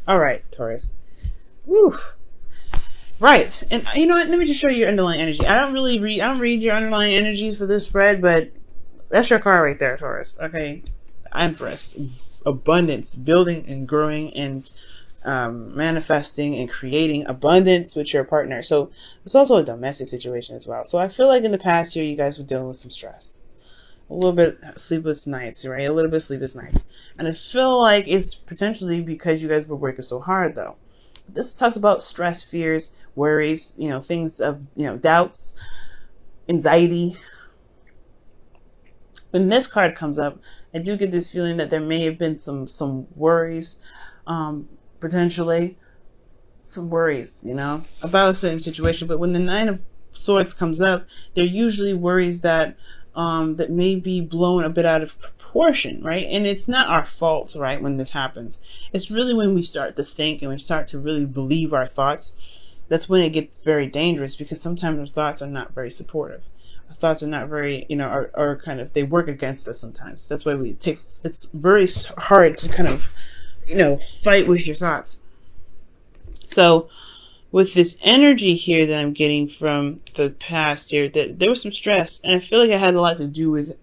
All right, Taurus. Woo. Right, and you know what? Let me just show you your underlying energy. I don't read your underlying energies for this spread, but that's your card right there, Taurus. Okay, Empress, abundance, building and growing and manifesting and creating abundance with your partner. So it's also a domestic situation as well. So I feel like in the past year, you guys were dealing with some stress, a little bit sleepless nights, right? A little bit sleepless nights, and I feel like it's potentially because you guys were working so hard, though. This talks about stress, fears, worries, things of, doubts, anxiety. When this card comes up, I do get this feeling that there may have been some worries, potentially some worries, about a certain situation. But when the Nine of Swords comes up, they're usually worries that that may be blown a bit out of proportion, right? And it's not our fault, right, when this happens. It's really when we start to think and we start to really believe our thoughts, that's when it gets very dangerous, because sometimes our thoughts are not very supportive. Our thoughts are not very, are kind of, they work against us sometimes. That's why it's very hard to kind of, fight with your thoughts. So with this energy here that I'm getting from the past here, that there was some stress, and I feel like it had a lot to do with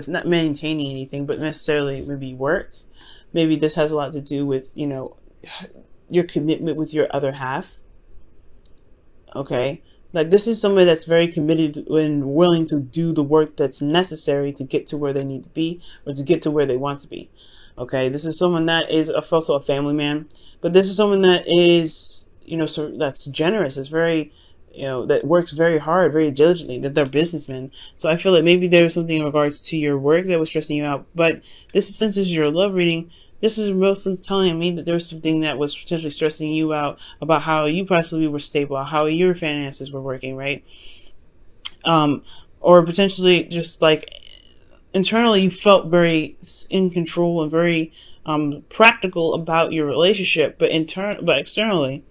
not maintaining anything, but necessarily maybe work. Maybe this has a lot to do with, your commitment with your other half. Okay. Like, this is somebody that's very committed and willing to do the work that's necessary to get to where they need to be, or to get to where they want to be. Okay. This is someone that is also a family man, but this is someone that is, so that's generous. It's very, that works very hard, very diligently, that they're businessmen. So I feel like maybe there was something in regards to your work that was stressing you out. But since this is your love reading, this is mostly telling me that there was something that was potentially stressing you out about how you possibly were stable, how your finances were working, right? Or potentially just like internally you felt very in control and very practical about your relationship, but externally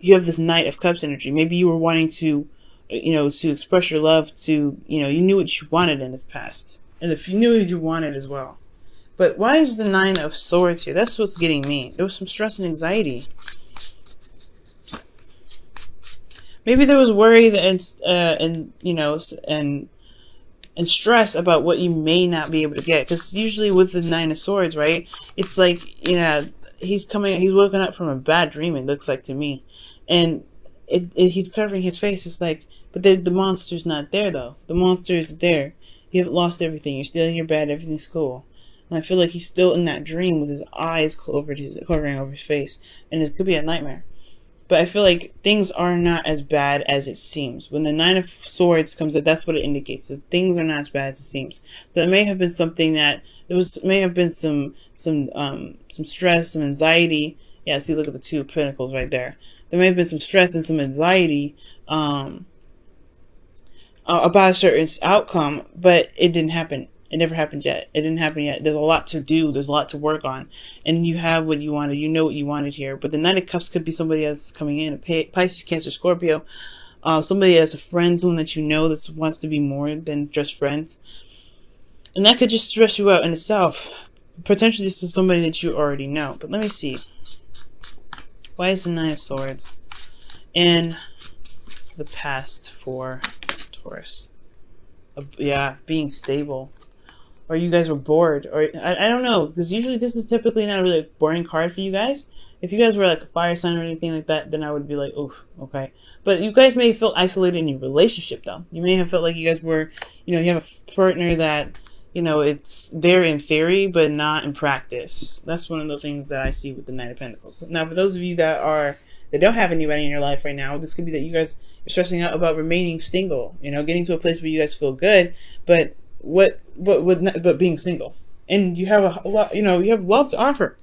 you have this Knight of Cups energy. Maybe you were wanting to, to express your love to, you knew what you wanted in the past. And if you knew what you wanted as well. But why is the Nine of Swords here? That's what's getting me. There was some stress and anxiety. Maybe there was worry and stress about what you may not be able to get. Because usually with the Nine of Swords, right, it's like, he's woken up from a bad dream, it looks like to me. And he's covering his face. It's like, but the monster's not there, though. The monster is there. You haven't lost everything. You're still in your bed. Everything's cool. And I feel like he's still in that dream with his eyes covering over his face. And it could be a nightmare. But I feel like things are not as bad as it seems. When the Nine of Swords comes up, that's what it indicates. That things are not as bad as it seems. So it may have been something that may have been some stress, some anxiety. Yeah, see, look at the Two of Pentacles right there. There may have been some stress and some anxiety about a certain outcome, but it didn't happen. It never happened yet. It didn't happen yet. There's a lot to do. There's a lot to work on. And you have what you wanted. You know what you wanted here. But the Knight of Cups could be somebody else coming in. A Pisces, Cancer, Scorpio. Somebody that's a friend zone that that wants to be more than just friends. And that could just stress you out in itself. Potentially this is somebody that you already know. But let me see. Why is the Nine of Swords in the past for Taurus? Yeah, being stable. Or you guys were bored, or I don't know, because usually this is typically not a really boring card for you guys. If you guys were like a fire sign or anything like that, then I would be like, oof, okay. But you guys may feel isolated in your relationship, though. You may have felt like you guys were, you have a partner that, it's there in theory, but not in practice. That's one of the things that I see with the Knight of Pentacles. Now, for those of you that don't have anybody in your life right now, this could be that you guys are stressing out about remaining single, getting to a place where you guys feel good, but being single, and you have a lot, you have love to offer.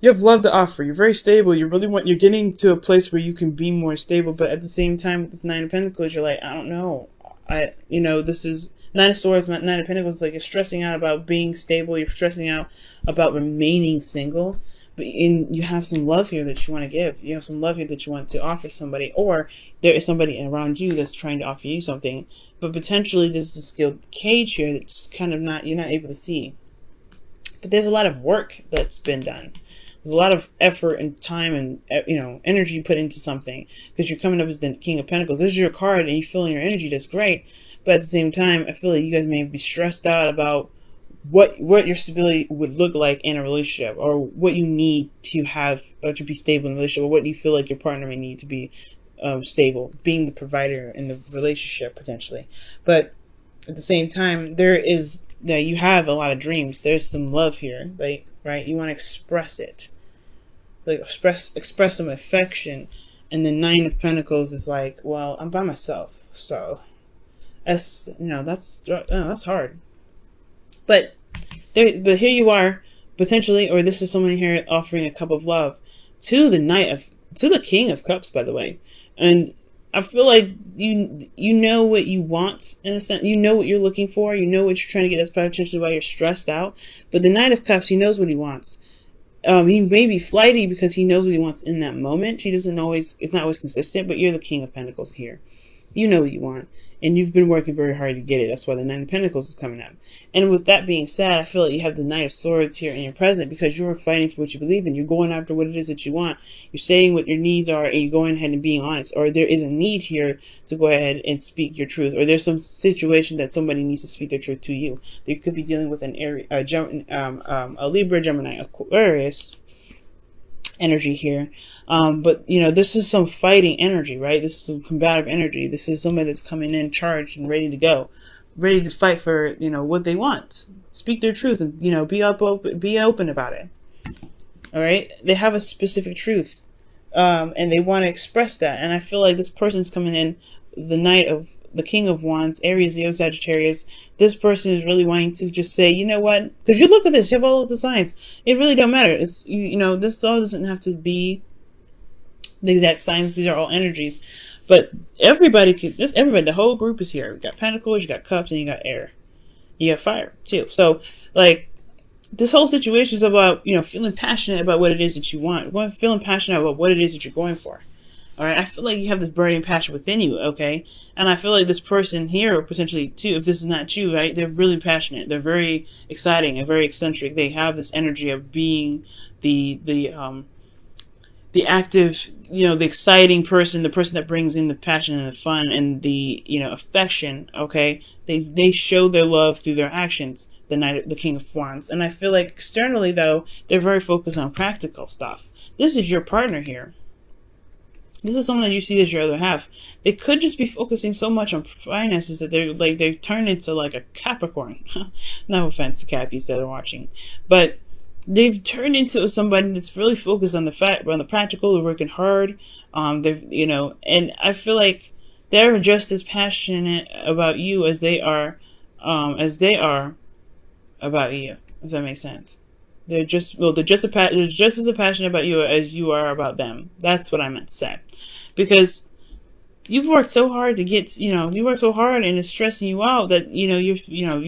You have love to offer. You're very stable. You're getting to a place where you can be more stable, but at the same time, with this Nine of Pentacles, you're like, I don't know. This is Nine of Swords, Nine of Pentacles. Like, you're stressing out about being stable. You're stressing out about remaining single. But you have some love here that you want to give. You have some love here that you want to offer somebody, or there is somebody around you that's trying to offer you something. But potentially there's a skilled cage here that's kind of you're not able to see. But there's a lot of work that's been done. There's a lot of effort and time and, you know, energy put into something, because you're coming up as the King of Pentacles. This is your card and you feel your energy. That's great. But at the same time, I feel like you guys may be stressed out about what your stability would look like in a relationship, or what you need to have or to be stable in a relationship, or what you feel like your partner may need to be stable, being the provider in the relationship potentially. But at the same time, you have a lot of dreams. There's some love here, like, right? You want to express it, like express some affection. And the Nine of Pentacles is like, well, I'm by myself, so that's, you know, that's hard. But here you are, potentially, or this is someone here offering a cup of love to the King of Cups, by the way. And I feel like you know what you want, in a sense. You know what you're looking for. You know what you're trying to get. That's potentially why you're stressed out. But the Knight of Cups, he knows what he wants. He may be flighty because he knows what he wants in that moment. It's not always consistent, but you're the King of Pentacles here. You know what you want, and you've been working very hard to get it. That's why the Nine of Pentacles is coming up. And with that being said, I feel like you have the Knight of Swords here in your present, because you're fighting for what you believe in. You're going after what it is that you want. You're saying what your needs are, and you're going ahead and being honest. Or there is a need here to go ahead and speak your truth. Or there's some situation that somebody needs to speak their truth to you. They could be dealing with an Aries, a Libra, Gemini, Aquarius energy here. But you know, this is some fighting energy, right? This is some combative energy. This is somebody that's coming in charged and ready to go, ready to fight for, you know, what they want, speak their truth, and, you know, be open about it. All right, they have a specific truth, and they want to express that. And I feel like this person's coming in, the King of Wands, Aries, Leo, Sagittarius. This person is really wanting to just say, you know what? Because you look at this, you have all of the signs. It really don't matter. It's, you know, this all doesn't have to be the exact signs. These are all energies. But everybody, the whole group is here. You got Pentacles, you got Cups, and you got Air. You got Fire too. So, like, this whole situation is about, you know, feeling passionate about what it is that you want. Feeling passionate about what it is that you're going for. All right, I feel like you have this burning passion within you, okay? And I feel like this person here, potentially too, if this is not you, right? They're really passionate. They're very exciting and very eccentric. They have this energy of being the active, you know, the exciting person, the person that brings in the passion and the fun and the, you know, affection, okay? They show their love through their actions, the King of Wands. And I feel like externally, though, they're very focused on practical stuff. This is your partner here. This is someone that you see as your other half. They could just be focusing so much on finances that they've turned into like a Capricorn. No offense to Cappies that are watching, but they've turned into somebody that's really focused on the practical. They're working hard. They've, you know, and I feel like they're just as passionate about you as they are about you. If that makes sense. They're just as passionate about you as you are about them. That's what I meant to say. Because you've worked so hard to get, you know, you work so hard and it's stressing you out that, you know, you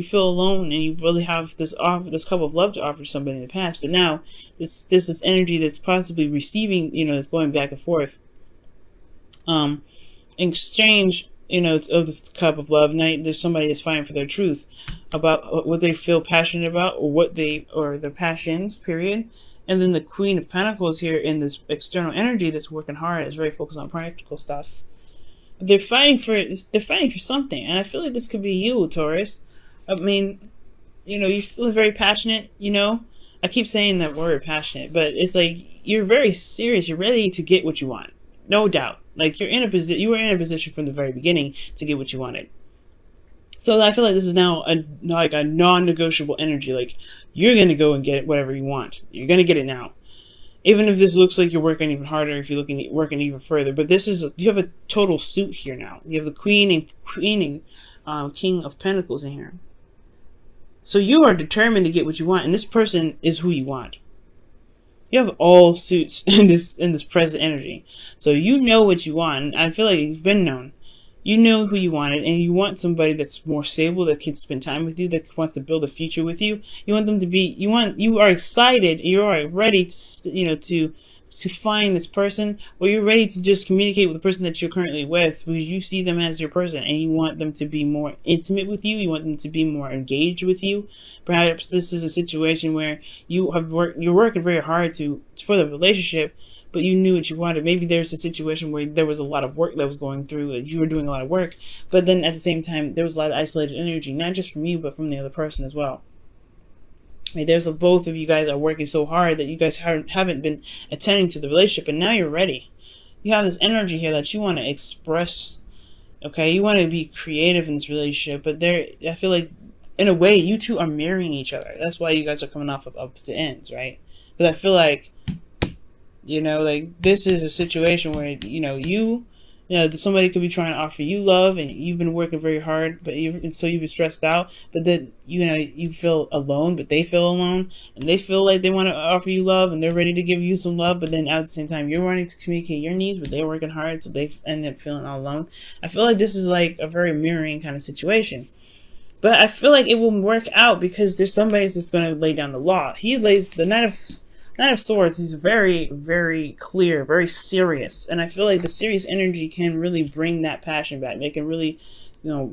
feel alone, and you really have this cup of love to offer somebody in the past. But now this energy that's possibly receiving, you know, that's going back and forth. In exchange, you know, of this cup of love. Now there's somebody that's fighting for their truth about what they feel passionate about, or their passions, period. And then the Queen of Pentacles here in this external energy that's working hard, is very focused on practical stuff. But they're fighting for something, and I feel like this could be you, Taurus. I mean, you know, you feel very passionate. You know, I keep saying that word, passionate, but it's like you're very serious. You're ready to get what you want, no doubt. Like you were in a position from the very beginning to get what you wanted. So I feel like this is now a non-negotiable energy. Like you're going to go and get whatever you want. You're going to get it now. Even if this looks like you're working even harder, if you're working even further. But you have a total suit here now. You have the King of Pentacles in here. So you are determined to get what you want, and this person is who you want. You have all suits in this present energy. So you know what you want. I feel like you've been known. You know who you wanted, and you want somebody that's more stable, that can spend time with you, that wants to build a future with you. You want them to be, you are excited, you are ready to, you know, to to find this person, or you're ready to just communicate with the person that you're currently with, because you see them as your person and you want them to be more intimate with you. You want them to be more engaged with you. Perhaps this is a situation where you're working very hard for the relationship, but you knew what you wanted. Maybe there's a situation where there was a lot of work that was going through, you were doing a lot of work, but then at the same time, there was a lot of isolated energy, not just from you, but from the other person as well. There's both of you guys are working so hard that you guys haven't been attending to the relationship, and now you're ready. You have this energy here that you want to express. Okay, you want to be creative in this relationship, but I feel like in a way you two are mirroring each other. That's why you guys are coming off of opposite ends, right? Because I feel like, like this is a situation where somebody could be trying to offer you love, and you've been working very hard, so you've been stressed out. But then you feel alone, but they feel alone, and they feel like they want to offer you love, and they're ready to give you some love. But then at the same time, you're wanting to communicate your needs, but they're working hard, so they end up feeling all alone. I feel like this is like a very mirroring kind of situation. But I feel like it will work out because there's somebody that's going to lay down the law. He lays the Knight of Swords. He's very, very clear, very serious. And I feel like the serious energy can really bring that passion back. They can really,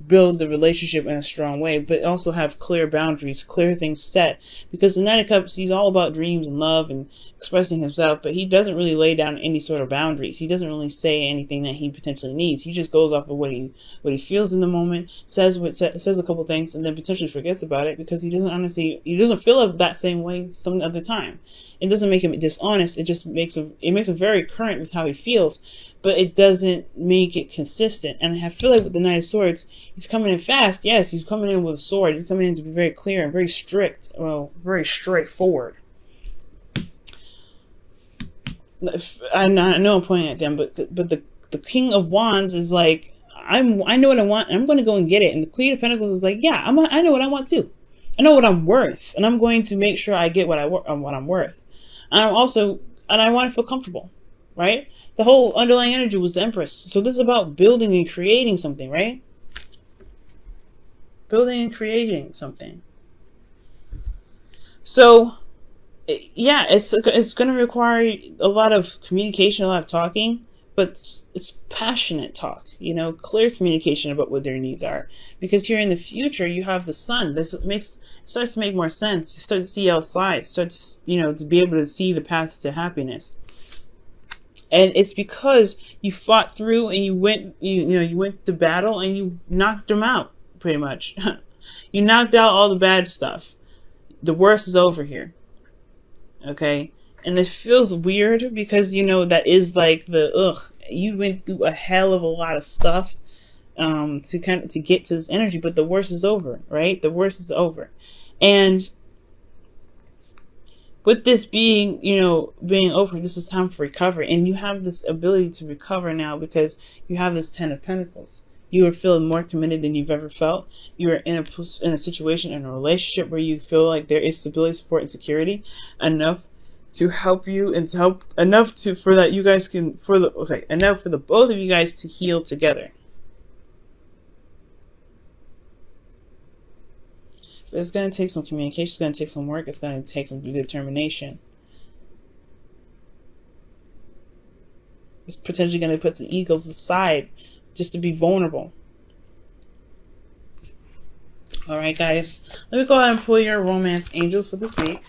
build the relationship in a strong way, but also have clear boundaries, clear things set. Because the Knight of Cups, he's all about dreams and love and expressing himself, but he doesn't really lay down any sort of boundaries. He doesn't really say anything that he potentially needs. He just goes off of what he feels in the moment, says a couple things, and then potentially forgets about it because he doesn't feel that same way some other time. It doesn't make him dishonest. It just makes him very current with how he feels, but it doesn't make it consistent. And I feel like with the Knight of Swords, he's coming in fast. Yes, he's coming in with a sword. He's coming in to be very clear and very strict. Well, very straightforward. I know I'm pointing at them, but the King of Wands is like, I know what I want, and I'm going to go and get it. And the Queen of Pentacles is like, yeah, I know what I want too. I know what I'm worth, and I'm going to make sure I get what I'm worth. And I want to feel comfortable, right? The whole underlying energy was the Empress. So this is about building and creating something, right? Building and creating something. So, yeah, it's going to require a lot of communication, a lot of talking, but it's passionate talk, clear communication about what their needs are. Because here in the future, you have the Sun. Starts to make more sense. You start to see outside. Starts, to be able to see the path to happiness. And it's because you fought through and you went to battle and you knocked them out, pretty much. You knocked out all the bad stuff. The worst is over here. Okay? And it feels weird because, that is like you went through a hell of a lot of stuff to get to this energy, but the worst is over, right? The worst is over. And with this being over, this is time for recovery. And you have this ability to recover now because you have this 10 of Pentacles. You are feeling more committed than you've ever felt. You are in a situation, in a relationship where you feel like there is stability, support, and security enough to help you and to help enough for the both of you guys to heal together. It's going to take some communication. It's going to take some work. It's going to take some determination. It's potentially going to put some egos aside just to be vulnerable. All right, guys. Let me go ahead and pull your romance angels for this week.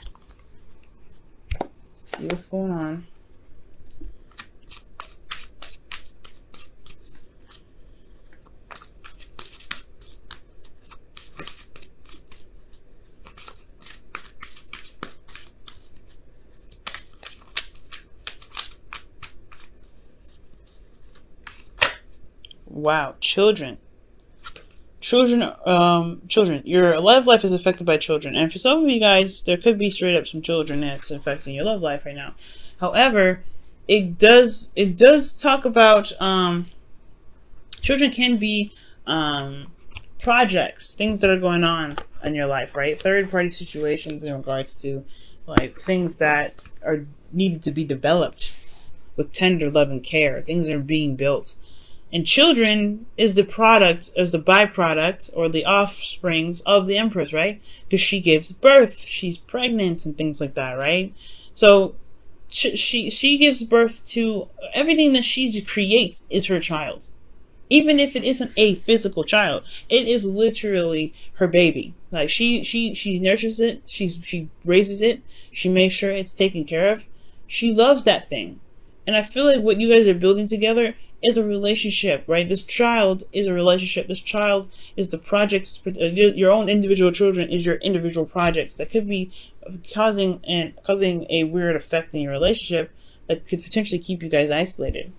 See what's going on. Wow, children. Children, your love life is affected by children. And for some of you guys, there could be straight up some children that's affecting your love life right now. However, it does talk about, children can be, projects, things that are going on in your life, right? Third party situations in regards to like things that are needed to be developed with tender love and care. Things that are being built. And children is the byproduct or the offsprings of the Empress, right? Because she gives birth, she's pregnant and things like that, right? So she gives birth to everything that she creates is her child. Even if it isn't a physical child, it is literally her baby. Like she nurtures it, she raises it, she makes sure it's taken care of. She loves that thing. And I feel like what you guys are building together is a relationship, right? This child is a relationship. This child is the projects, your own individual children is your individual projects that could be causing a weird effect in your relationship that could potentially keep you guys isolated.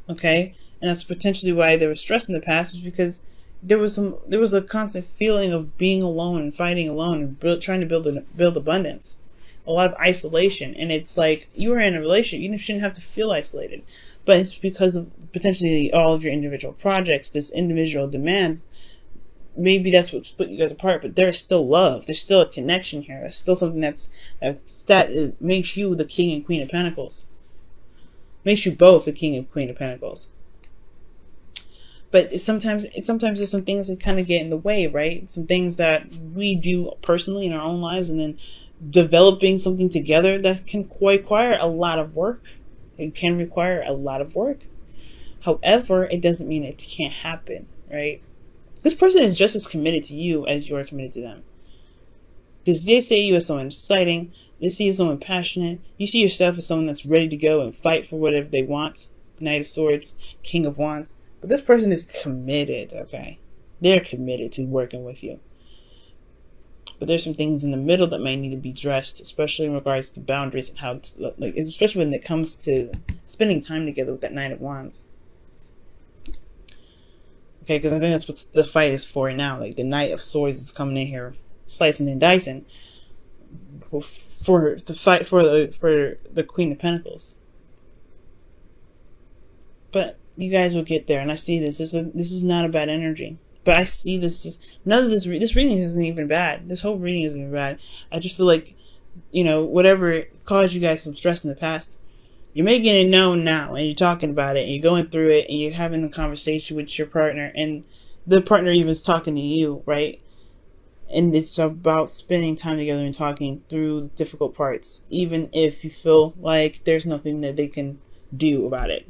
Okay? And that's potentially why there was stress in the past, was because there was a constant feeling of being alone and fighting alone and trying to build abundance. A lot of isolation. And it's like, you are in a relationship, you shouldn't have to feel isolated. But it's because of potentially all of your individual projects, this individual demands. Maybe that's what split you guys apart, but there's still love. There's still a connection here. There's still something that makes you the King and Queen of Pentacles. Makes you both the King and Queen of Pentacles. But sometimes there's some things that kind of get in the way, right? Some things that we do personally in our own lives, and then developing something together that can require a lot of work. It can require a lot of work. However, it doesn't mean it can't happen, right? This person is just as committed to you as you are committed to them. Because they see you as someone exciting, they see you as someone passionate, you see yourself as someone that's ready to go and fight for whatever they want. Knight of Swords, King of Wands. But this person is committed, okay? They're committed to working with you. But there's some things in the middle that might need to be addressed, especially in regards to boundaries and how, especially when it comes to spending time together with that Knight of Wands. Okay, because I think that's what the fight is for now. Like, the Knight of Swords is coming in here, slicing and dicing for the fight for the Queen of Pentacles. But you guys will get there, and I see this. This is not a bad energy. But I see this none of this reading isn't even bad. This whole reading isn't even bad. I just feel like, whatever caused you guys some stress in the past, you're making it known now, and you're talking about it, and you're going through it, and you're having a conversation with your partner, and the partner even is talking to you, right? And it's about spending time together and talking through difficult parts, even if you feel like there's nothing that they can do about it.